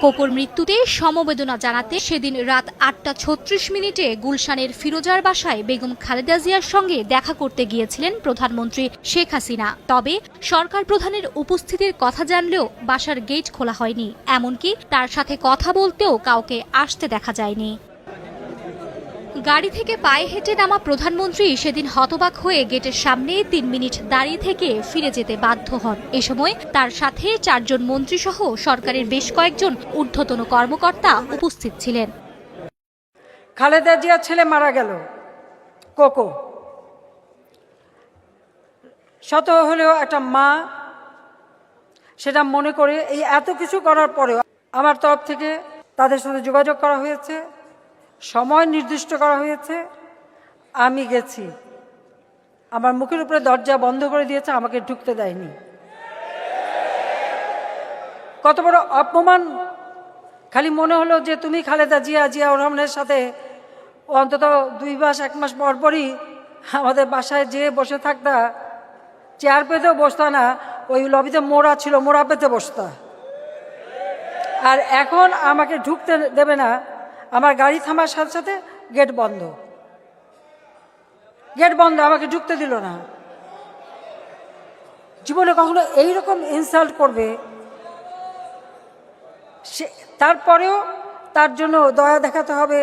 কোকোর মৃত্যুতে সমবেদনা জানাতে সেদিন রাত ৮টা ৩৬ গুলশানের ফিরোজার বাসায় বেগম খালেদা জিয়ার সঙ্গে দেখা করতে গিয়েছিলেন প্রধানমন্ত্রী শেখ হাসিনা। তবে সরকার প্রধানের উপস্থিতির কথা জানলেও বাসার গেট খোলা হয়নি, এমনকি তার সাথে কথা বলতেও কাউকে আসতে দেখা যায়নি। গাড়ি থেকে পায়ে হেঁটে নামা প্রধানমন্ত্রী সেদিন হতবাক হয়ে গেটের সামনে ৩ মিনিট দাঁড়িয়ে থেকে ফিরে যেতে বাধ্য হন। এ সময় তার সাথে ৪ জন মন্ত্রী সহ সরকারের বেশ কয়েকজন ঊর্ধ্বতন কর্মকর্তা উপস্থিত ছিলেন। খালেদা জিয়ার ছেলে মারা গেল, কোকো। শত হলেও একটা মা সেটা মনে করে এই এত কিছু করার পরেও আমার তরফ থেকে তাদের সাথে যোগাযোগ করা হয়েছে, সময় নির্দিষ্ট করা হয়েছে। আমি গেছি, আমার মুখের উপরে দরজা বন্ধ করে দিয়েছে, আমাকে ঢুকতে দেয়নি। কত বড় অপমান! খালি মনে হলো যে তুমি খালেদা জিয়াউর রহমানের সাথে অন্তত 2 মাস 1 মাস পরপরই আমাদের বাসায় যেয়ে বসে থাকতা, চেয়ার পেতেও বসতা না, ওই লবিতে মোড়া ছিল, মোড়া পেতে বসতা। আর এখন আমাকে ঢুকতে দেবে না, আমার গাড়ি থামার সাথে সাথে গেট বন্ধ, আমাকে ঢুকতে দিল না। জীবনে কখনো এইরকম ইনসাল্ট করবে সে, তারপরেও তার জন্য দয়া দেখাতে হবে।